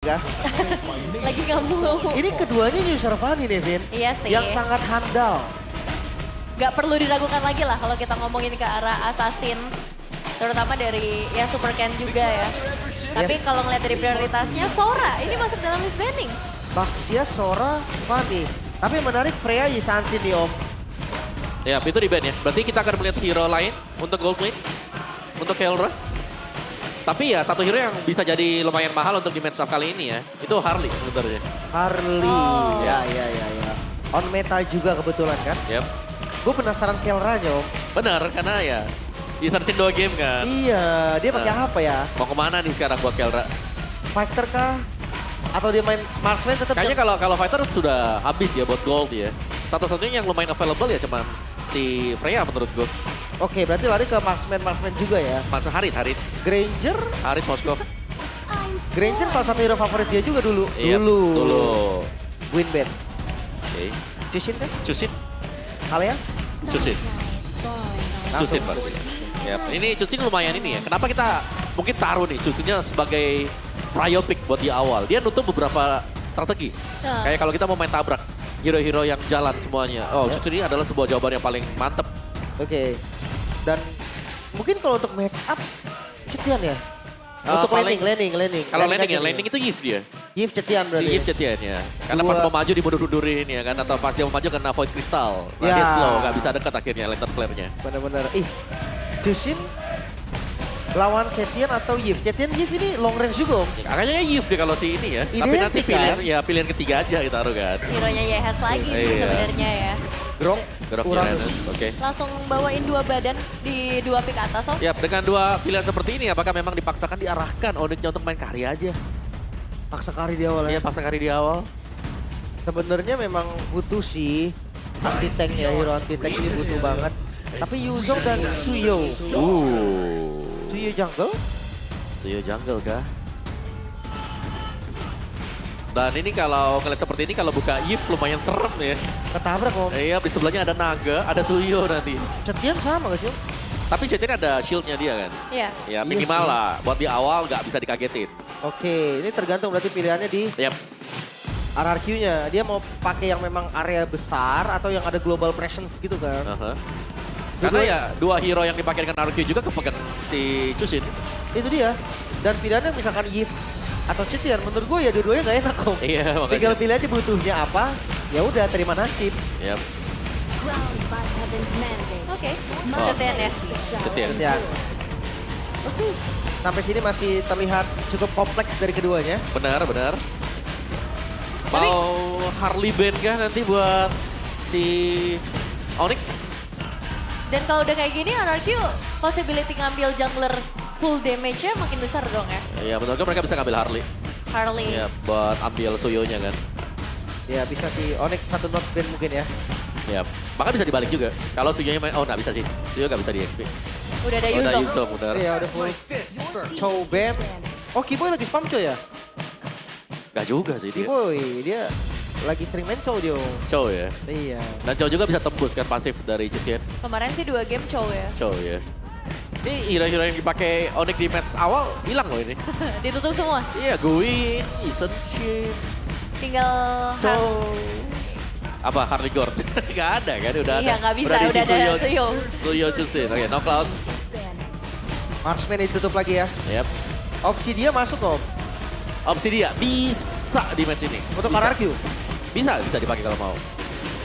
Kan? Lagi nggak mau. Ini keduanya user Fanny nih, Vin. Iya sih. Yang sangat handal. Gak perlu diragukan lagi lah kalau kita ngomongin ke arah assassin. Terutama dari ya Super Ken juga ya. Tapi kalau ngeliat dari prioritasnya, Sora ini masuk dalam list banning. Baxia, Sora, Fanny. Tapi yang menarik Freya Yisansin nih Om. Ya, itu di ban ya. Berarti kita akan melihat hero lain untuk gold lane. Untuk Keldra. Tapi ya satu hero yang bisa jadi lumayan mahal untuk di match up kali ini ya. Itu Harley sebenarnya. Harley. Oh. Ya. On meta juga kebetulan kan. Yap. Gue penasaran Kelranya Om. Benar, karena ya di Sunset 2 game kan. Iya, dia pakai apa ya? Mau kemana nih sekarang buat Keldra? Fighter kah? Atau dia main marksman tetap? Kayaknya kalau fighter sudah habis ya buat gold ya. Satu-satunya yang lumayan available ya cuman si Freya menurut gue. Oke, berarti lari ke marksman juga ya. Maksud Harit. Granger? Harit Moskov. Granger salah satu hero favorit dia juga dulu. Iya, dulu. Winbet. Oke. Cusin kan? Cusin. Kalian? Cusin. Cusin pasti. Ya, ini Cusin lumayan ini ya. Kenapa kita mungkin taruh nih Cusinnya sebagai prio pick buat di awal. Dia nutup beberapa strategi. Kayak kalau kita mau main tabrak. Hero-hero yang jalan semuanya. Oh, Cusin ini adalah sebuah jawaban yang paling mantep. Oke. Dan mungkin kalau untuk match up, Cetian ya? Untuk paling- landing. Kalau landing aja ya, nih. landing itu Yves dia. Yves Cetian berarti. Yves Cetian ya. Karena Dua. pas mau maju dimundur-mundurin ya kan. Atau pas dia mau maju kena void crystal. Nah, Ya. dia slow, gak bisa deket akhirnya lantern flare-nya. Bener-bener. Cusin lawan Cetian atau Yves? Cetian Yves ini long range juga Om. Kayaknya Yves deh kalau si ini ya. Tapi Identik nanti kan? pilihan ketiga aja kita taruh kan. Hero-nya YHS lagi sih Iya. sebenarnya ya. Grok, Gerok Uranus. Uranus, oke. Langsung bawain 2 badan di 2 pick atas, Om. Ya, dengan dua pilihan seperti ini apakah memang dipaksakan diarahkan Onyxnya untuk main carry aja? Paksa kari di awal ya. Iya, paksa carry di awal. Sebenarnya memang butuh sih anti tanknya, hero anti tank ini butuh banget. Tapi Yuzong dan Suyo. Suyo jungle? Suyo jungle kah? Dan ini kalau ngeliat seperti ini kalau buka Yves lumayan serem ya. Ketabrak Om. Iya, di sebelahnya ada Naga, ada Suyo nanti. Cetian sama gak sih Om? Tapi Cetian ada shieldnya dia kan. Iya. Ya minimal lah, buat di awal nggak bisa dikagetin. Oke, ini tergantung berarti pilihannya di Yap. RRQ-nya. Dia mau pakai yang memang area besar atau yang ada global presence gitu kan. Aha. Karena ya dua hero yang dipakai dengan RQ juga kepegang si Cusin. Itu dia. Dan pilihannya misalkan Yves atau Cetian, menurut gue ya dua-duanya gak enak Om. Iya, makanya. Tinggal pilih aja butuhnya apa, ya udah terima nasib. Yap. Oke. Oh. Cetian ya. Cetian. Cetian. Oke. Sampai sini masih terlihat cukup kompleks dari keduanya. Benar. Mau Harley Band kah nanti buat si Onyx? Dan kalau udah kayak gini, RRQ possibility ngambil jungler full damage-nya makin besar dong ya. Iya, menurut gue mereka bisa ngambil Harley. Harley. Iya, buat ambil Suyo-nya kan. Ya bisa si Onyx satu not spin mungkin ya. Ya, bahkan bisa dibalik juga. Kalau Suyo-nya main, oh nggak bisa sih. Suyo nggak bisa di XP. Udah ada Oh, udah Yuzong. Yuzong, benar. Iya udah full. Chow Bam. Oh Kiboy lagi spam Chow ya? Nggak juga sih dia. Kiboy dia lagi sering main Chow dia. Chow ya. Iya. Dan Chow juga bisa tembus kan pasif dari Cetian. Kemarin sih 2 game Chow ya. Chow ya. Ini hero-hero yang dipakai Onyx di match awal hilang loh ini. Ditutup semua. Iya, Gwyn, Isen Shin, Tinggal Chow. Apa Harley Gord? Gak ada kan, udah ada. Iya, nggak bisa, diisi udah ada Suyo. Suyo Cusin, oke, knockout. Marksman ditutup lagi ya. Yep. Opsi dia masuk Om. Opsi dia bisa di match ini. Untuk Bisa. RRQ. Bisa dipakai kalau mau.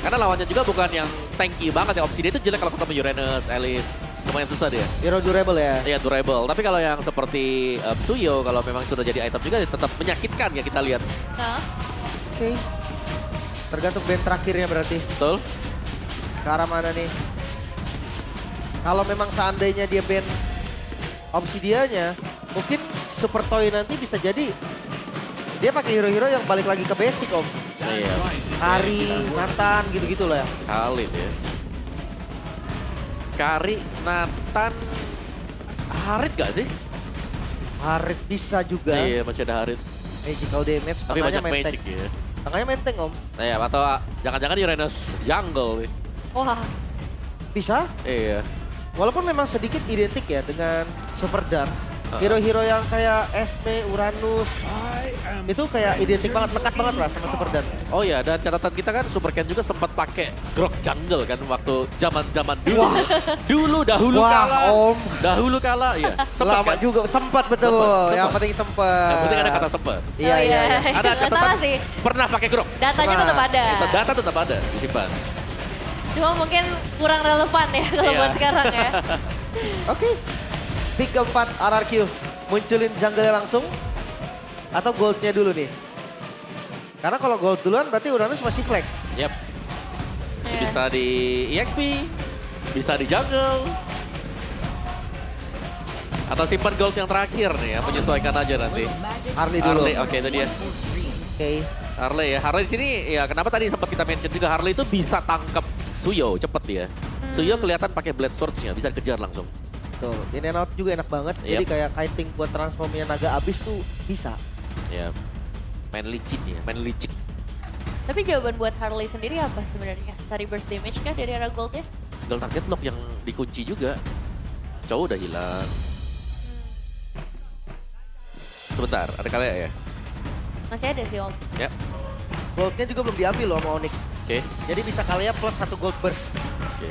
Karena lawannya juga bukan yang tanky banget ya. Opsi dia itu jelek kalau ketemu Uranus, Alice. Lumayan susah dia. Hero durable ya. Iya, durable. Tapi kalau yang seperti Suyo, kalau memang sudah jadi item juga tetap menyakitkan ya kita lihat. Nah, Oke. Tergantung band terakhirnya berarti. Betul? Ke arah mana nih? Kalau memang seandainya dia band Obsidianya, mungkin Super Toy nanti bisa jadi dia pakai hero-hero yang balik lagi ke basic Om. Iya. Kari, Nathan gitu-gitu lah ya. Khalid ya. Kari, Nathan, Harit gak sih? Harit bisa juga. Iya, masih ada Harit. Magical damage. Tapi tengahnya banyak main magic tank. ya. Tengahnya main tank Om. Iya, atau jangan-jangan Uranus jungle nih. wah. Bisa. Iya. Walaupun memang sedikit identik ya dengan Super Dark. Hero-hero yang kayak Esme, Uranus. Itu kayak identik banget, lekat banget lah sama Superdan. Oh ya, dan catatan kita kan Super Ken juga sempat pakai Grok Jungle kan waktu zaman-zaman dulu. Dahulu Wah, kala. Om. Dahulu kala, iya. Sempat Lama kan? juga, sempat betul. Sempat. Yang penting sempat. Yang penting ada kata sempat. Iya, Oh, iya, iya. Ada Nggak catatan salah sih. pernah pakai Grok. Datanya Pernah. tetap ada. Data tetap ada disimpan. Cuma mungkin kurang relevan ya kalau Iya. buat sekarang ya. Oke. Pick keempat RRQ. Munculin jungle langsung. Atau goldnya dulu nih. Karena kalau gold duluan berarti Uranus masih flex. Yap. Iya. Bisa di EXP, bisa di jungle. Atau simpan gold yang terakhir nih ya, menyesuaikan aja nanti. Harley dulu. Harley, oke itu dia. Oke. Harley ya, Harley di sini ya kenapa tadi sempat kita mention juga Harley itu bisa tangkap Suyo cepet dia. Suyo kelihatan pakai Blade Swords-nya, bisa kejar langsung. Tuh, in and out juga enak banget. Jadi Yep. kayak kiting buat transformnya naga abis tuh bisa. Ya, main licin ya, main licik. Tapi jawaban buat Harley sendiri apa sebenarnya? Cari burst damage kah dari arah goldnya? Single target lock yang dikunci juga. Cowok udah hilang. Sebentar, ada kalian ya? Masih ada sih Om. Ya, Goldnya juga belum diambil loh sama Onyx. oke. Jadi bisa kalian plus 1 gold burst. Oke.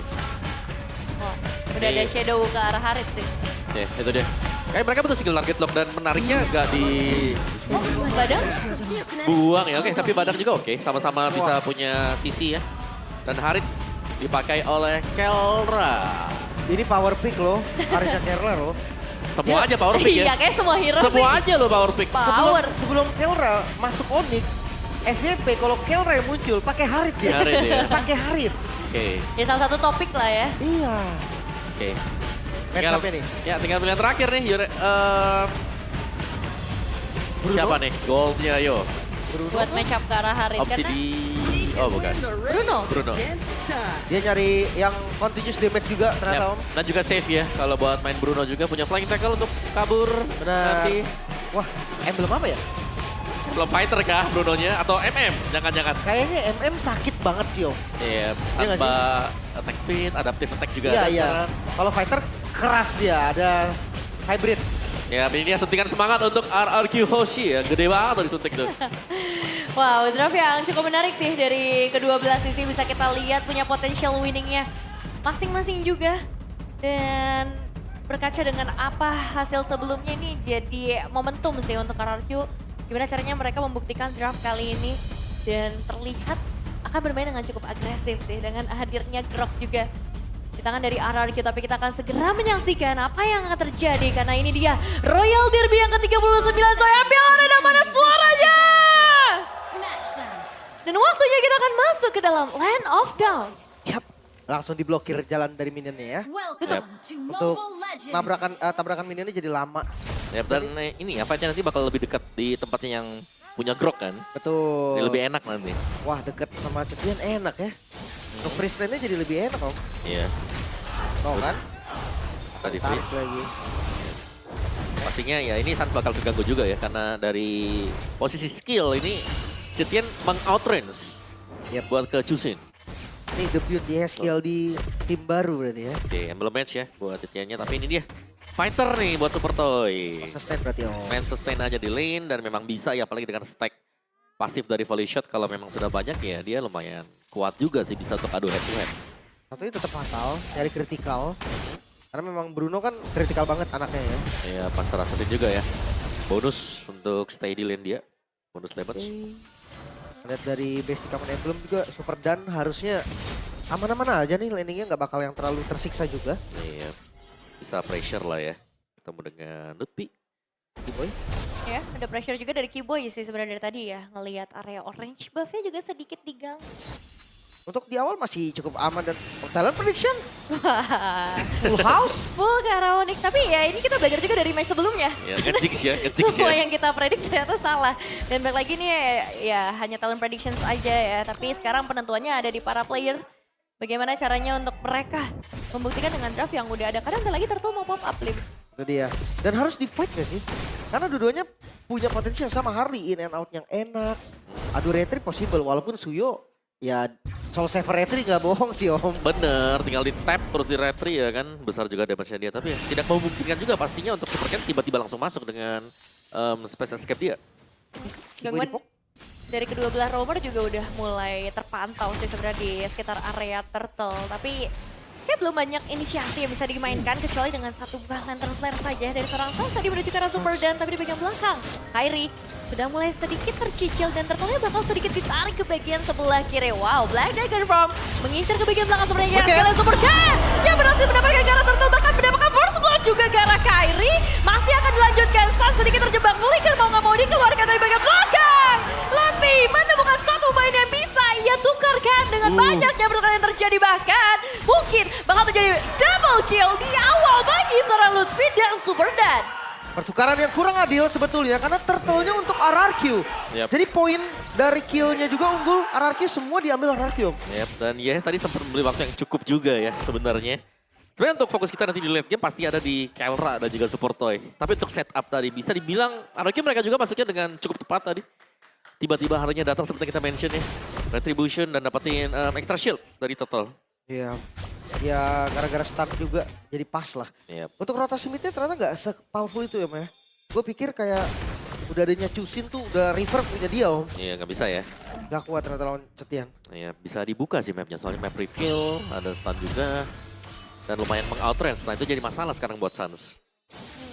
Oh, udah ada Ini- shadow ke arah Harit sih. Oke, itu dia. Kayak mereka betul single target lock dan menariknya gak Oh, Badang? dibuang ya. Oke, tapi Badak juga oke. Sama-sama bisa punya sisi ya. Dan Harit dipakai oleh Kelra. Ini power pick loh. Arisnya Kerla loh. Semua aja power pick Iya, ya. kayak semua hero Semua sih. aja loh power pick. Power. Sebelum Kelra masuk Onyx, FYP kalau Kelra yang muncul pakai Harit dia. Harit ya. Pakai Harit. Oke, Ya salah satu topik lah ya. Iya. oke. Match up-nya nih. Ya, tinggal pilihan terakhir nih. Bruno. Siapa nih? Goldnya yo. Bruno. Buat match up ke arah Harit. Opsi Karena di... Oh bukan. Bruno. Bruno. Dia nyari yang continuous damage juga ternyata Yap. Om. Dan juga save ya. Kalau buat main Bruno juga punya flying tackle untuk kabur. Benar. Nanti. Wah, emblem apa ya? Belum fighter kah Brunonya? Atau MM? Jangan-jangan. Kayaknya MM sakit banget sih Om. Iya, Iya nggak tanpa attack speed, adaptive attack juga Iya, ada iya. sekarang. Kalau fighter keras dia, ada hybrid. Ya, ini dia suntikan semangat untuk RRQ Hoshi ya. Gede banget tuh disuntik tuh. Wow, draft yang cukup menarik sih dari kedua belah sisi bisa kita lihat punya potensial winningnya masing-masing juga. Dan berkaca dengan apa hasil sebelumnya ini jadi momentum sih untuk RRQ. Gimana caranya mereka membuktikan draft kali ini dan terlihat akan bermain dengan cukup agresif sih dengan hadirnya Grok juga di tangan dari RRQ. Tapi kita akan segera menyaksikan apa yang akan terjadi karena ini dia Royal Derby yang ke-39. Saya ambil ada mana suaranya? Dan waktunya kita akan masuk ke dalam Land of Dawn. Yap. Langsung diblokir jalan dari minionnya ya. Betul. Untuk tabrakan minionnya jadi lama. Ya, dan ini ya, fightnya nanti bakal lebih dekat di tempatnya yang punya Grok kan. Betul. Jadi lebih enak nanti. Wah, deket sama Cetian enak ya. Untuk freeze lane-nya jadi lebih enak Om. Iya, Tau kan? tadi Tarik freeze. lagi. Pastinya ya ini Sans bakal keganggu juga ya. Karena dari posisi skill ini Cetian meng-outrange Yep. buat ke Chusin. Ini debut dia skill di tim baru berarti ya. Oke, emblem match ya buat Cetiannya. Tapi ini dia fighter nih buat Super Toy. Sustain berarti Om. Main sustain aja di lane dan memang bisa ya apalagi dengan stack pasif dari volley shot kalau memang sudah banyak ya dia lumayan kuat juga sih bisa untuk adu head to head. Satunya tetap fatal, nyari kritikal. Karena memang Bruno kan kritikal banget anaknya ya. Ya pas rasain juga ya. Bonus untuk stay di lane dia. Bonus damage. Lihat dari basic common emblem juga Super Dan harusnya aman-aman aja nih landingnya nggak bakal yang terlalu tersiksa juga. Iya. Bisa pressure lah ya. Ketemu dengan Nutpi. Boy. Ya, ada pressure juga dari Kiboy sih sebenarnya dari tadi ya. Ngelihat area orange buff-nya juga sedikit digang. Untuk di awal masih cukup aman dan talent prediction. Wah, Full house. full ke arah Onyx. Tapi ya ini kita belajar juga dari match sebelumnya. Ya ngejix ya, ngejix Semua ya. yang kita predik ternyata salah. Dan balik lagi nih ya hanya talent predictions aja ya. Tapi sekarang penentuannya ada di para player. Bagaimana caranya untuk mereka membuktikan dengan draft yang udah ada. Kadang lagi Turtle mau pop up lim. Itu dia. Dan harus di fight gak sih? Karena dua-duanya punya potensi yang sama. Harley in and out yang enak. Adu retry possible walaupun Suyo ya Soul Saver Retri nggak bohong sih Om. Bener, tinggal di tap terus di retry ya kan. Besar juga damage-nya dia. Tapi ya, tidak memungkinkan juga pastinya untuk Supercam tiba-tiba langsung masuk dengan Space Escape dia. Gangguan dari kedua belah roamer juga udah mulai terpantau sih sebenarnya di sekitar area turtle. Tapi kayak belum banyak inisiasi yang bisa dimainkan kecuali dengan satu buah lantern flare saja dari seorang Soul tadi menuju ke arah Super Dan tapi di bagian belakang. Kairi sudah mulai sedikit tercicil dan turtle-nya bakal sedikit ditarik ke bagian sebelah kiri. Wow, Black Dagger Farm mengincar ke bagian belakang sebenarnya kalian Super Cat yang berhasil mendapatkan ke arah turtle bahkan mendapatkan force blood juga ke arah Kairi. Masih akan dilanjutkan, Sun sedikit terjebak, Flicker mau nggak mau dikeluarkan dari bagian belakang. Lutfi menemukan satu main yang bisa ia tukarkan dengan banyaknya pertukaran yang terjadi bahkan mungkin bakal terjadi double kill di awal bagi seorang Lutfi dan Super Dan. Pertukaran yang kurang adil sebetulnya karena turtle-nya untuk RRQ. Yep. Jadi poin dari kill-nya juga unggul, RRQ semua diambil RRQ Om. Yep, dan Yes tadi sempat membeli waktu yang cukup juga ya sebenarnya. Sebenarnya untuk fokus kita nanti di late game pasti ada di Kelra dan juga Super Toy. Tapi untuk setup tadi bisa dibilang RRQ mereka juga masuknya dengan cukup tepat tadi. Tiba-tiba harinya datang seperti kita mention ya. Retribution dan dapetin extra shield dari Total. Iya. Ya gara-gara stun juga jadi pas lah. Yep. Untuk rotasi midnya ternyata nggak se-powerful itu ya Om ya. Gue pikir kayak udah adanya Chusin tuh udah reverb punya dia Om. Iya nggak bisa ya. Gak kuat ternyata lawan Cetian. Iya bisa dibuka sih mapnya soalnya map reveal, ada stun juga. Dan lumayan meng-outrange, nah itu jadi masalah sekarang buat Suns.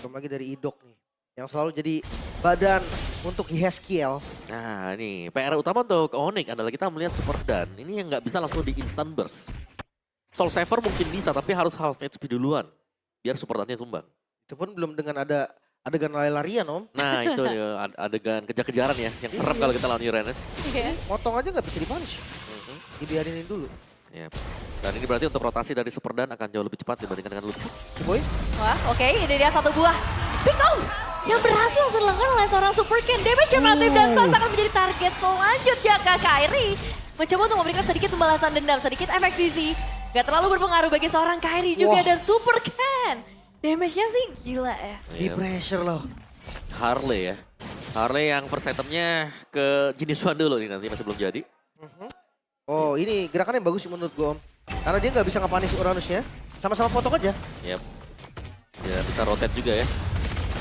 Belum lagi dari Idok nih. Yang selalu jadi badan untuk Yeskiel. Nah ini PR utama untuk Onyx adalah kita melihat Super Dan. Ini yang nggak bisa langsung di instant burst. Soul Saver mungkin bisa tapi harus half HP duluan. Biar Super Dan-nya tumbang. Itu pun belum dengan ada adegan lari-larian Om. Nah itu ya, adegan kejar-kejaran ya. Yang serem kalau kita lawan Uranus. Motong aja nggak bisa dipunish. Dibiarinin dulu. Yep. Dan ini berarti untuk rotasi dari Super Dan akan jauh lebih cepat dibandingkan dengan Lutfi. Boy. Wah, oke, ini dia satu buah pick off yang berhasil langsung dilakukan oleh seorang Super Ken. Damage yang masif dan Sans akan menjadi target selanjutnya ke Kairi. Mencoba untuk memberikan sedikit pembalasan dendam, sedikit efek sisi. Gak terlalu berpengaruh bagi seorang Kairi juga dan Super Ken. Damage-nya sih gila ya. Di pressure loh. Harley ya. Harley yang first itemnya ke jenis one dulu nih nanti masih belum jadi. Oh ini gerakan yang bagus sih menurut gue Om. Karena dia nggak bisa ngepanis Uranus ya. Sama-sama potong aja. Yep. Ya bisa rotate juga ya.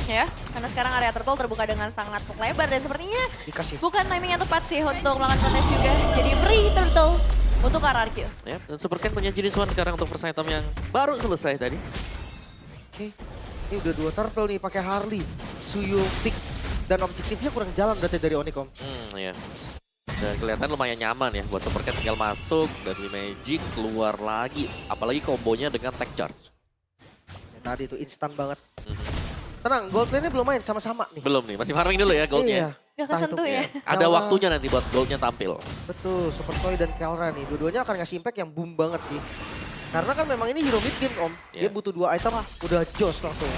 Ya, karena sekarang area turtle terbuka dengan sangat lebar dan sepertinya Dikasih. bukan timing yang tepat sih untuk melakukan contest juga. Jadi free turtle untuk RRQ. Yep. Dan Super Ken punya jenis one sekarang untuk first item yang baru selesai tadi. Oke. Ini udah 2 turtle nih pakai Harley. Suyo pick dan objektifnya kurang jalan berarti dari Onyx Om. Iya. Dan kelihatan lumayan nyaman ya buat Super Ken tinggal masuk dari Magic keluar lagi. Apalagi kombonya dengan tech charge. Ya, tadi itu instan banget. Tenang, gold lane-nya belum main sama-sama nih. Belum nih, masih farming dulu ya goldnya. Gak Entah kesentuh itu. ya. Ada waktunya nanti buat goldnya tampil. Betul, Super Toy dan Kelra nih. Dua-duanya akan ngasih impact yang boom banget sih. Karena kan memang ini hero mid game Om. Dia Iya. butuh 2 item udah jos langsung.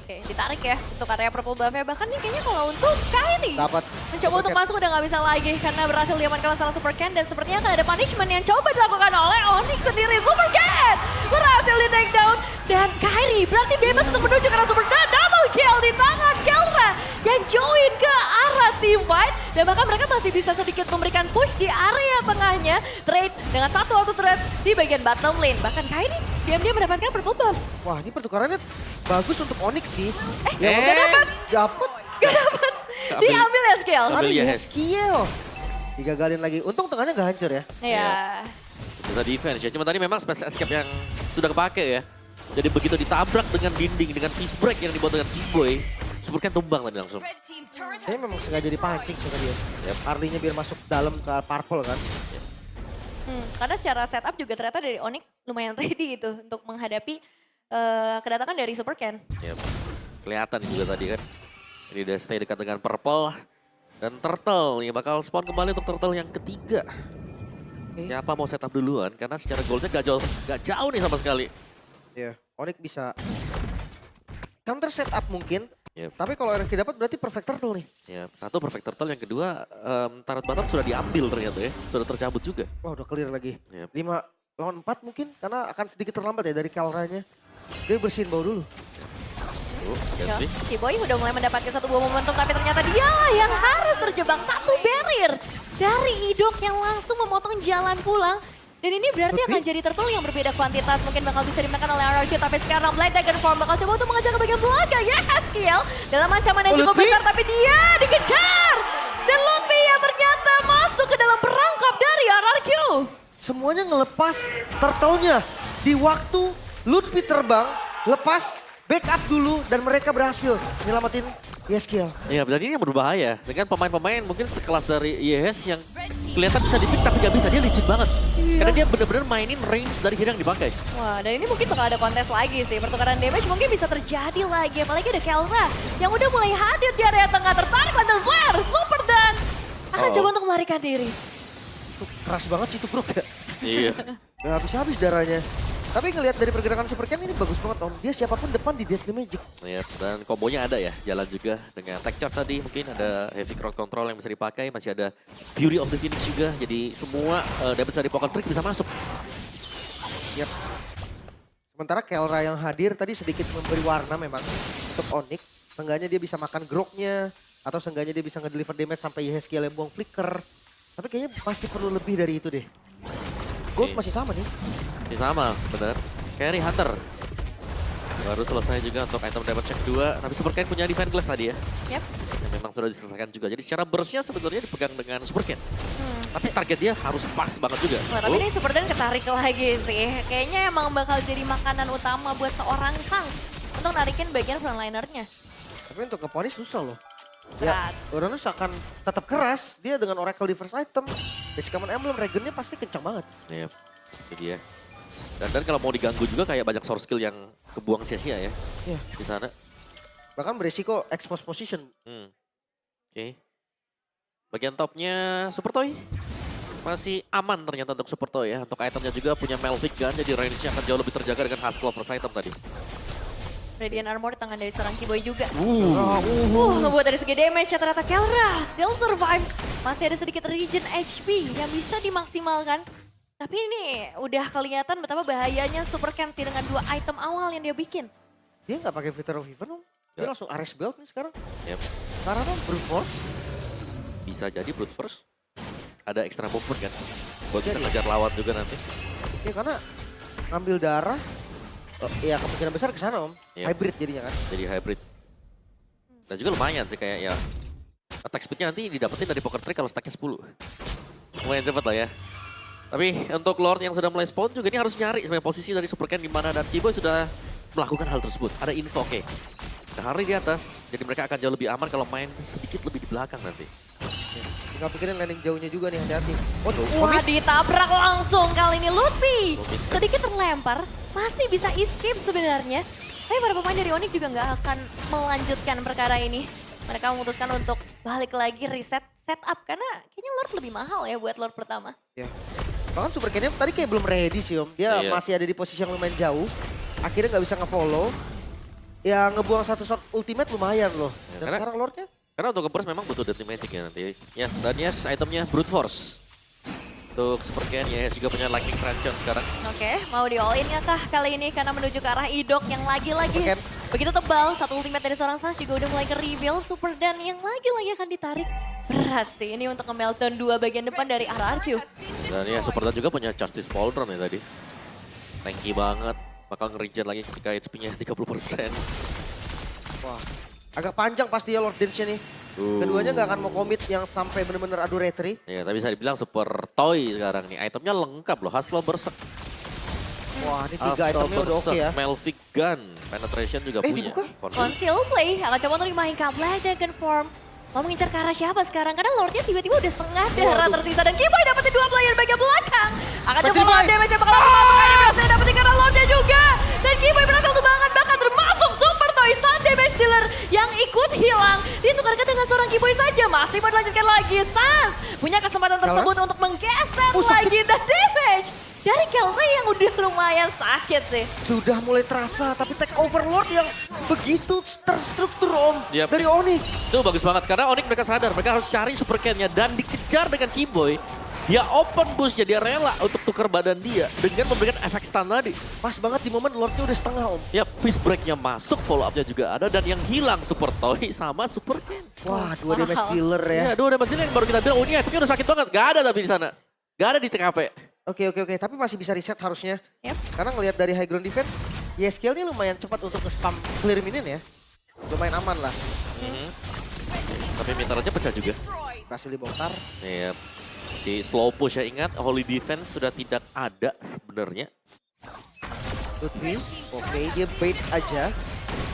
Oke, ditarik ya untuk area purple buff-nya. Bahkan nih kayaknya kalau untuk Kairi Dapat. mencoba untuk masuk udah nggak bisa lagi karena berhasil diamankan oleh salah Super Ken dan sepertinya akan ada punishment yang coba dilakukan oleh Onyx sendiri. Super Ken berhasil di take down dan Kairi berarti bebas untuk menuju ke arah Super Ken. Double kill di tangan Kelra yang join ke arah team fight dan bahkan mereka masih bisa sedikit memberikan push di area tengahnya. Trade dengan satu auto turret di bagian bottom lane. Bahkan Kairi diam-diam mendapatkan purple buff. Wah ini pertukarannya bagus untuk Onyx sih. Gak dapat. Dapat. Gak dapat. Diambil ya skill. Ambil ya, Hes. Yeskiel. Digagalin lagi. Untung tengahnya gak hancur ya. Iya. Bisa defense ya. Cuma tadi memang space escape yang sudah kepake ya. Jadi begitu ditabrak dengan dinding, dengan fist break yang dibuat dengan T-Boy, Super Ken tumbang tadi langsung. Kayaknya memang sengaja dipancing sama dia. Harley-nya biar masuk dalam ke purple kan. Karena secara setup juga ternyata dari Onyx lumayan ready gitu untuk menghadapi kedatangan dari Super Ken. Yep. Kelihatan juga tadi kan. Ini udah stay dekat dengan Purple. Dan Turtle yang bakal spawn kembali untuk Turtle yang ketiga. Siapa mau setup duluan? Karena secara goalnya gak jauh nih sama sekali. Iya, Onyx bisa counter setup mungkin. Yep. Tapi kalau RRQ dapat berarti perfect turtle nih. Ya, satu perfect turtle, yang kedua turret bottom sudah diambil ternyata ya. Sudah tercabut juga. Wah udah clear lagi. Yep. 5 lawan 4 mungkin karena akan sedikit terlambat ya dari Kelranya. Dia bersihin bau dulu. T-Boy udah mulai mendapatkan satu buah momentum tapi ternyata dia yang harus terjebak satu barrier dari Idok yang langsung memotong jalan pulang. Dan ini berarti akan jadi turtle yang berbeda kuantitas. Mungkin bakal bisa dimakan oleh RRQ. Tapi sekarang Black Dragon Form bakal coba untuk mengejar ke bagian belakang. Yes, Kiel. Dalam ancaman yang cukup besar. Tapi dia dikejar. Dan Lutfi yang ternyata masuk ke dalam perangkap dari RRQ. Semuanya ngelepas turtle-nya. Di waktu Lutfi terbang, lepas, backup dulu. Dan mereka berhasil nyelamatin Yeskiel. Iya, dan ini yang berbahaya. Dengan pemain-pemain mungkin sekelas dari YS yang kelihatan bisa di-pick tapi gak bisa. Dia licin banget. Karena dia bener-bener mainin range dari hero yang dipakai. Wah, dan ini mungkin bakal ada kontes lagi sih. Pertukaran damage mungkin bisa terjadi lagi. Apalagi ada Kelra yang udah mulai hadir di area tengah. Tertarik Thunder Flare, Super dan akan coba untuk melarikan diri. Tuh, keras banget sih itu bro. Iya. Gak habis-habis darahnya. Tapi ngelihat dari pergerakan Super Ken ini bagus banget Om. Dia siapapun depan di Deadly Magic. Iya, dan kombonya ada ya, jalan juga dengan tech charge tadi. Mungkin ada heavy crowd control yang bisa dipakai, masih ada Fury of the Phoenix juga. Jadi semua damage dari Poker Trick bisa masuk. Yap. Sementara Kelra yang hadir tadi sedikit memberi warna memang untuk Onyx. Seenggaknya dia bisa makan groknya, atau seenggaknya dia bisa ngedeliver damage sampai Yeskiel yang buang flicker. Tapi kayaknya pasti perlu lebih dari itu deh. Gold masih sama nih. Ini sama, benar. Carry Hunter. Baru selesai juga untuk item damage check 2. Tapi Super Ken punya Divine Glaive tadi ya. Yep. Yang memang sudah diselesaikan juga. Jadi secara burst-nya sebenarnya dipegang dengan Super Ken. Tapi target dia harus pas banget juga. Wah, tapi ini Super Dan ketarik lagi sih. Kayaknya emang bakal jadi makanan utama buat seorang Kang untuk narikin bagian frontlinernya. Tapi untuk ngeponis susah loh. Berat. Ya, Uranus akan tetap keras. Dia dengan Oracle Diverse Item. Basic Command Emblem, Regennya pasti kencang banget. Iya, itu dia. Dan kalau mau diganggu juga kayak banyak source skill yang kebuang sia-sia ya Iya. di sana. Bahkan beresiko expose position. Oke. Bagian topnya Super Toy. Masih aman ternyata untuk Super Toy ya. Untuk itemnya juga punya Melvic Gun, jadi range-nya akan jauh lebih terjaga dengan Husklaw first item tadi. Radiant Armor di tangan dari seorang Kiboy juga. Ngebuat dari segi damage ya ternyata Kelra still survive. Masih ada sedikit regen HP yang bisa dimaksimalkan. Tapi ini udah kelihatan betapa bahayanya Super Ken sih dengan 2 item awal yang dia bikin. Dia nggak pakai Victor of Heaven Om. Dia Ya. langsung Ares Belt nih sekarang. Yep. Sekarang kan Brute Force. Bisa jadi brute force. Ada extra movement kan. Buat bisa Jadi. ngejar lawan juga nanti. Ya karena ngambil darah. Ya kemungkinan besar ke sana Om. Iya. Hybrid jadinya kan. Jadi hybrid. Dan juga lumayan sih kayak ya. Attack speednya nanti didapetin dari Poker Trick kalau stacknya 10. Lumayan cepet lah ya. Tapi untuk Lord yang sudah mulai spawn juga ini harus nyari sebenarnya posisi dari Super Ken di mana dan Kiboy sudah melakukan hal tersebut. Ada info oke. Hari di atas, jadi mereka akan jauh lebih aman kalau main sedikit lebih di belakang nanti. Tinggal pikirin landing jauhnya juga nih, hati-hati. Oh, Wah, ditabrak langsung kali ini Lutfi. Lutfi. Sedikit terlempar, masih bisa escape sebenarnya. Tapi para pemain dari Onyx juga nggak akan melanjutkan perkara ini. Mereka memutuskan untuk balik lagi reset setup karena kayaknya Lord lebih mahal ya buat Lord pertama. Ya. Bahkan Super Ken tadi kayak belum ready sih Om. Dia Iya. masih ada di posisi yang lumayan jauh. Akhirnya nggak bisa nge-follow. Ya ngebuang satu shot ultimate lumayan loh. Ya, Dan karena- sekarang Lordnya Karena untuk nge-burst memang butuh Deadly Magic ya nanti. Yes, dan yes itemnya Brute Force. Untuk Super Ken, yes juga punya Lightning Tranchant sekarang. Oke, mau di all in ya kah kali ini karena menuju ke arah Idok yang lagi-lagi Super Ken. begitu tebal. Satu ultimate dari seorang Sans juga udah mulai ke reveal. Super Dan yang lagi-lagi akan ditarik. Berat sih ini untuk nge-meltdown 2 bagian depan dari RRQ. Dan ya Super Dan juga punya Justice Pauldron ya tadi. Tanky banget. Bakal nge-regen lagi ketika HP-nya 30%. wah agak panjang pasti ya Lord Dance-nya nih. Keduanya nggak akan mau komit yang sampai bener-bener adu retri. Ya, tapi bisa dibilang Super Toy sekarang nih. Itemnya lengkap loh. Husklaw Berserk. Wah ini 3 Husklaw itemnya udah oke ya. Melvic Gun. Penetration juga punya. dibuka? Conceal play akan coba untuk dimainkan Black Dragon Form. Mau mengincar ke arah siapa sekarang? Karena Lordnya tiba-tiba udah setengah darah tersisa. Dan Kiboy dapetin 2 player bagian belakang. Akan coba melawan damage yang bakal langsung berhasil dapetin karena Lordnya juga. Dan Kiboy berhasil tubangan bahkan termasuk Super Toy Sun damage dealer yang ikut hilang. Ditukarkan dengan seorang Kiboy saja. Masih mau dilanjutkan lagi. Sans punya kesempatan tersebut untuk menggeser lagi dan damage. Dari Kelra yang udah lumayan sakit sih. Sudah mulai terasa tapi take over Lord yang begitu terstruktur Om. Yap. Dari Onyx. Itu bagus banget karena Onyx mereka sadar mereka harus cari Super Ken-nya dan dikejar dengan Kiboy. Dia open bushnya, dia rela untuk tukar badan dia dengan memberikan efek stun tadi. Pas banget di momen Lordnya udah setengah Om. Ya, fist breaknya masuk, follow up-nya juga ada. Dan yang hilang Super Toy sama Super Ken. Wah, 2 damage dealer ya. Ya, 2 damage dealer yang baru kita bilang, oh ini efeknya udah sakit banget. Gak ada tapi di sana. Gak ada di TKP. Oke. Tapi masih bisa reset harusnya. Yep. Karena ngelihat dari high ground defense, YSKL ini lumayan cepat untuk nge-spam clear minion ya. Lumayan aman lah. Tapi meternya pecah juga. Berhasil dibongkar. Iya. Si slow push ya, ingat Holy Defense sudah tidak ada sebenarnya. Lutfi, oke dia bait aja.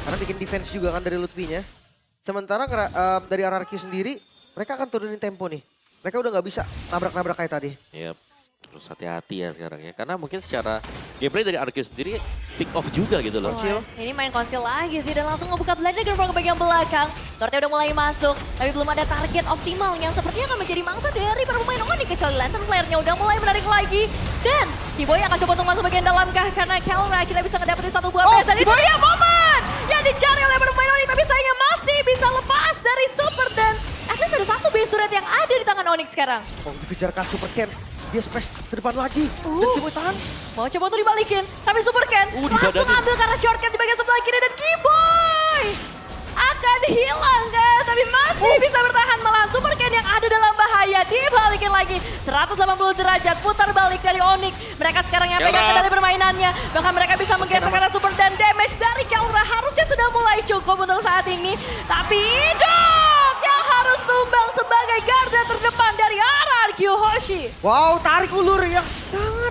Karena bikin defense juga kan dari Lutfinya. Sementara dari RRQ sendiri, mereka akan turunin tempo nih. Mereka udah nggak bisa nabrak-nabrak kayak tadi. Iya. Terus hati-hati ya sekarang ya. Karena mungkin secara gameplay dari RQ sendiri pick off juga gitu loh. Konsil. Ini main konsil lagi sih dan langsung ngebuka blender ke bagian belakang. Lordnya udah mulai masuk, tapi belum ada target optimal yang sepertinya akan menjadi mangsa dari para pemain Onyx. Kecuali Lantern Flare-nya udah mulai menarik lagi. Dan Kiboy akan coba untuk masuk bagian dalam kah? Karena Kelra kita bisa ngedapetin satu buah PS. Dan itu dia momen yang dicari oleh para pemain Onyx. Tapi sayangnya masih bisa lepas dari Super dan at least ada satu base turret yang ada di tangan Onyx sekarang. Oh dikejar ke Super Ken. Dia smash ke depan lagi. Dan Kiboy tahan. Mau coba untuk dibalikin, tapi Super Ken langsung dibadanin. ambil karena shortcut di bagian sebelah kiri dan Kiboy akan hilang guys, tapi masih bisa bertahan malahan Super Ken yang ada dalam bahaya. Dibalikin lagi 180 derajat putar balik dari Onyx. Mereka sekarang yang pegang kendali permainannya, bahkan mereka bisa menggeser karena super dan damage dari Kelra harusnya sudah mulai cukup untuk saat ini. Tapi Dok yang harus tumbang sebagai garda terdepan dari RRQ Hoshi. Wow, tarik ulur yang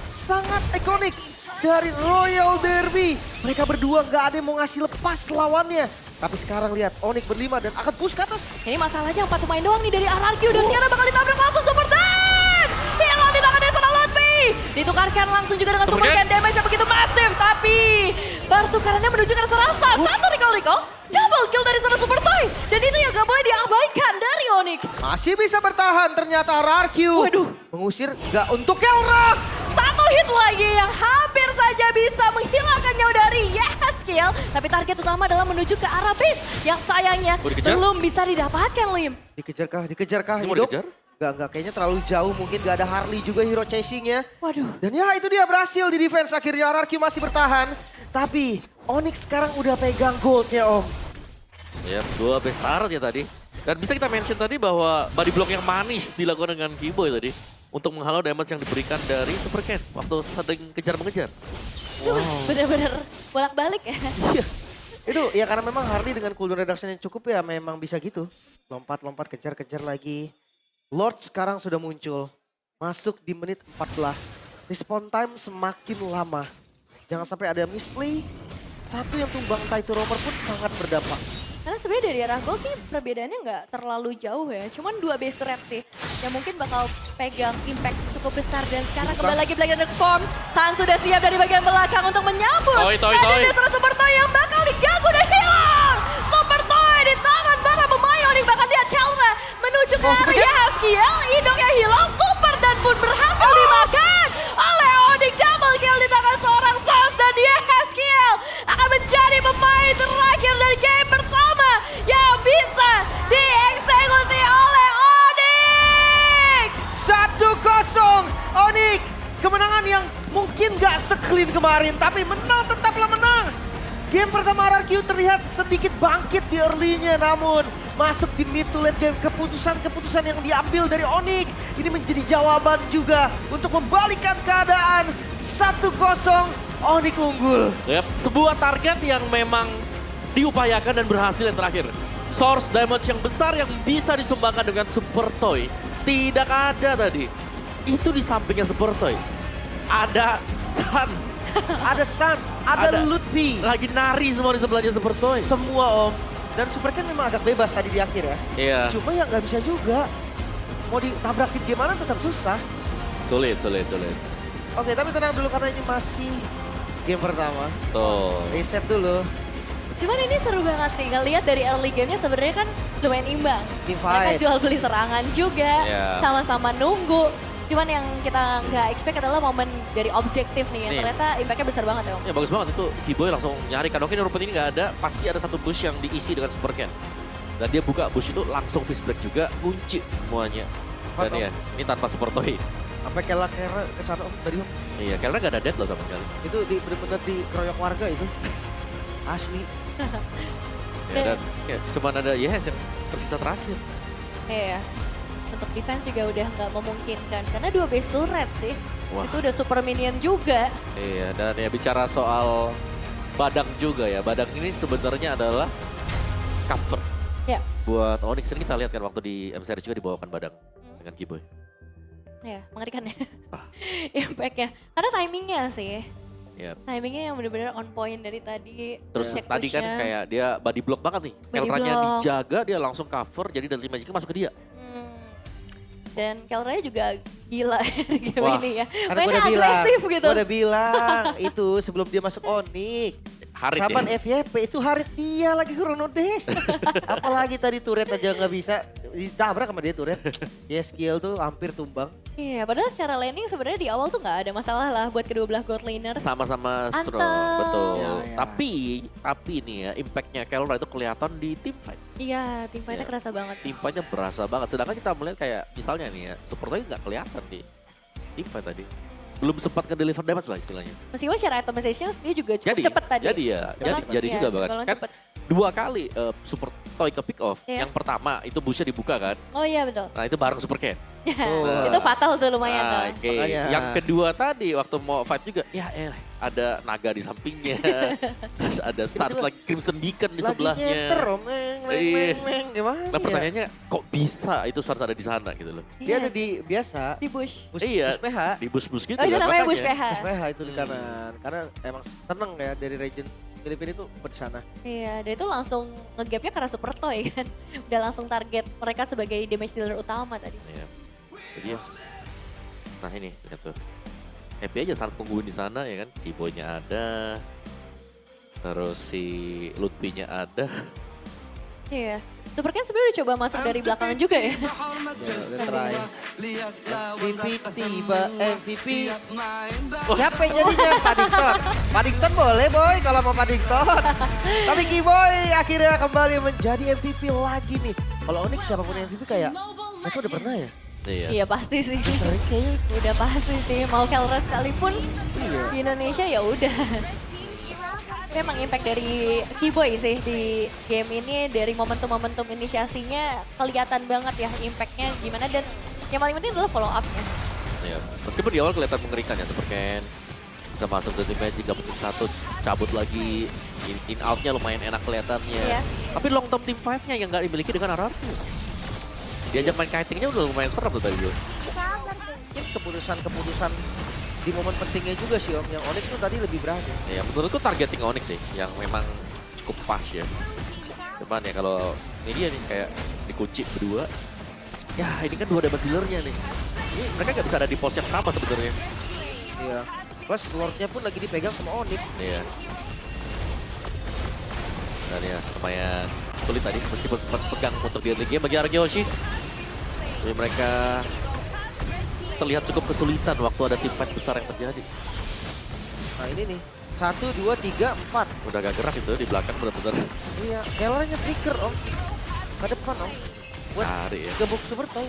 sangat ikonik dari Royal Derby. Mereka berdua nggak ada yang mau ngasih lepas lawannya. Tapi sekarang lihat Onyx berlima dan akan push ke atas. Ini masalahnya 4 pemain doang nih dari RRQ dan sekarang bakal ditabrak langsung Super Dan. Hilang di tangan Desana Lutfi. Ditukarkan langsung juga dengan Super Ken damage yang begitu masif. Tapi pertukarannya menuju ke arah Rasa. Satu recall. Double kill dari sana Super Toy. Dan itu yang gak boleh diabaikan dari Onyx. Masih bisa bertahan ternyata RRQ. Waduh. Mengusir nggak untuk Kelra. Satu hit lagi yang hampir saja bisa menghilangkan nyawa dari Yeskiel. Tapi target utama adalah menuju ke arah base. Yang sayangnya belum bisa didapatkan Lim. Dikejar kah? Ini mau Hidup? dikejar? Nggak, kayaknya terlalu jauh. Mungkin nggak ada Harley juga hero chasingnya. Waduh. Dan ya itu dia berhasil di defense. Akhirnya RRQ masih bertahan. Tapi Onyx sekarang udah pegang goldnya Om. Ya, 2 best start ya tadi. Dan bisa kita mention tadi bahwa body block yang manis dilakukan dengan Kiboy tadi. Untuk menghalau damage yang diberikan dari Super Ken waktu sedang kejar-mengejar. Wow. Bener-bener bolak-balik ya. Iya. Itu ya karena memang Harley dengan cooldown reduction yang cukup ya memang bisa gitu. Lompat-lompat kejar-kejar lagi. Lord sekarang sudah muncul. Masuk di menit 14. Respawn time semakin lama. Jangan sampai ada misplay. Satu yang tumbang Taito Roper pun sangat berdampak. Karena sebenarnya dari arah gold nih perbedaannya nggak terlalu jauh ya. Cuman 2 base turret sih yang mungkin bakal pegang impact cukup besar. Dan sekarang kembali lagi Black Dark Form. San sudah siap dari bagian belakang untuk menyambut. Toy. Ada Super Toy yang bakal diganggu dan hilang. Super Toy di tangan para pemain Onyx. Bahkan dia Kelra menuju ke arah Yeskiel. Idok yang hilang. Super dan pun berhasil dimakan oleh Onyx. Double kill di tangan seorang Sans dan Yeskiel akan menjadi pemain terakhir dari game pertama yang bisa dieksekusi oleh Onyx. 1-0 Onyx. Kemenangan yang mungkin gak se-clean kemarin. Tapi menang tetaplah menang. Game pertama RRQ terlihat sedikit bangkit di early-nya. Namun masuk di mid to late game keputusan-keputusan yang diambil dari Onyx. Ini menjadi jawaban juga untuk membalikan keadaan. 1-0 Onyx unggul. Yep, sebuah target yang memang diupayakan dan berhasil yang terakhir. Source damage yang besar yang bisa disumbangkan dengan Super Toy. Tidak ada tadi. Itu di sampingnya Super Toy. Ada Sans. Ada Sans, ada Lutfi. Lagi nari semua di sebelahnya Super Toy. Semua Om. Dan Super Ken memang agak bebas tadi di akhir ya. Iya. Cuma ya nggak bisa juga. Mau ditabrakin gimana tetap susah. Sulit. Oke, tapi tenang dulu karena ini masih game pertama. Tuh. Reset dulu. Cuman ini seru banget sih, ngelihat dari early gamenya sebenarnya kan lumayan imbang. Team Mereka fight. jual beli serangan juga, Yeah. sama-sama nunggu. Cuman yang kita nggak expect adalah momen dari objektif nih, yang Nih. ternyata impactnya besar banget ya Om. Ya bagus banget itu. Kiboy langsung nyari. Kan oke rumput ini nggak ada. Pasti ada satu bush yang diisi dengan Super Ken. Dan dia buka bush itu langsung fist break juga. Kunci semuanya. Dan Hot, ya, ini tanpa Super Toy. Sampai Keller ke sana Om tadi Om. Iya, karena gak ada dead loh sama sekali. Itu bener-bener dikeroyok warga itu. Asli. Ya, dan ya, cuman ada Yes yang tersisa terakhir. Iya. Untuk defense juga udah nggak memungkinkan karena 2 base turret sih. Wah. Itu udah super minion juga. Iya, dan ya bicara soal Badang juga ya. Badang ini sebenarnya adalah cover Ya. buat Onyx. Ini kita lihat kan waktu di M series juga dibawakan Badang dengan Kiboy. Ya, mengerikan ya. Ah. Impact-nya. Karena timingnya sih. Ya. Timingnya yang bener-bener on point dari tadi. Terus Check tadi kan push-nya. kayak dia body block banget nih. Body Kelranya block. dijaga, dia langsung cover, jadi dari Magic masuk ke dia. Dan Kelranya juga gila di game Wah, ini ya. Karena Mainnya gue udah bilang, agresif gitu. gue udah bilang itu sebelum dia masuk Onyx. Harit Saban ya. FYP itu Harit dia lagi Chrono Dash. Apalagi tadi turret aja nggak bisa ditabrak sama dia turret. Ya skill tuh hampir tumbang. Iya, padahal secara laning sebenarnya di awal tuh nggak ada masalah lah buat kedua belah god laner. Sama-sama strong, Anteng. betul. Ya, ya. Tapi nih ya, impactnya Kelra itu kelihatan di team fight. Iya, tim fight-nya Iya. kerasa banget. Tim fight-nya berasa banget. Sedangkan kita melihat kayak misalnya nih ya, sepertinya nggak kelihatan di team fight tadi. Belum sempat ke-deliver damage lah istilahnya. Meskipun secara automation dia juga cukup Jadi, cepet tadi. jadi ya, Golongan- jadi iya, juga bahkan. golongan Kan cepet. 2 kali Super Toy ke pick off. Iya. Yang pertama itu bushnya dibuka kan. Oh iya betul. Nah itu bareng Super Ken. Oh. Itu fatal tuh lumayan tuh. Ah, oke. Makanya. Yang kedua tadi waktu mau fight juga, ya ada naga di sampingnya. Terus ada Suns lagi Crimson Beacon di Lagi sebelahnya. nyeter Om. Iya. Gimana Nah ya? pertanyaannya kok bisa itu Suns ada di sana gitu loh. Dia Iya ada sih. di biasa. Di bush. Iya. Bus PH. Di bus-bus gitu Oh itu kan, namanya makanya. bush PH. Bus PH itu di Hmm. kanan. Karena emang seneng ya dari region Filipina itu di sana. Iya, dia itu langsung nge-gapnya karena super toy kan. Udah langsung target mereka sebagai damage dealer utama tadi. Iya. Jadi ya. Nah ini lihat tuh. Happy aja saat tungguin di sana ya kan. Ibonya ada. Terus si Lutfi-nya ada. Iya. Super Ken sebenarnya udah coba masuk dari belakangan juga ya. Ya, udah try. MVP tiba MVP. Siapa yang jadinya Paddington? Paddington boleh boy kalau mau Paddington. Tapi Kiboy akhirnya kembali menjadi MVP lagi nih. Kalau Onyx siapapun MVP kayak mereka udah pernah ya? Iya. Iya pasti sih. Sering kayaknya. Udah pasti sih. Mau Kelra sekalipun di Indonesia ya udah. Memang impact dari Kiboy sih di game ini dari momentum-momentum inisiasinya kelihatan banget ya impactnya gimana dan yang paling penting adalah follow up-nya. Iya. Meskipun di awal kelihatan mengerikan ya, Super Ken bisa masuk ke tim Magic, dapetin 1, cabut lagi, in out-nya lumayan enak kelihatannya. Iya. Tapi long term team 5-nya yang nggak dimiliki dengan RRQ. Diajak main kiting-nya udah lumayan serem tuh tadi tuh. Mungkin keputusan di momen pentingnya juga sih Om. Yang Onyx tuh tadi lebih berani. Ya menurutku targeting Onyx sih, yang memang cukup pas ya. Cuman ya kalau ini dia nih kayak dikunci berdua. Ya ini kan 2 damage dealer-nya nih. Ini mereka nggak bisa ada di pos yang sama sebenarnya. Iya. Plus Lord-nya pun lagi dipegang sama Onyx. Iya. Dan ya lumayan sulit tadi meskipun sempat pegang untuk di early game bagi Argeoshi. Jadi mereka terlihat cukup kesulitan waktu ada tim fight besar yang terjadi. Nah ini nih. 1, 2, 3, 4. Udah gak gerak itu di belakang benar-benar Iya. Kellernya trigger Om. Ke depan Om. Buat cari ya. gebuk Super Toy.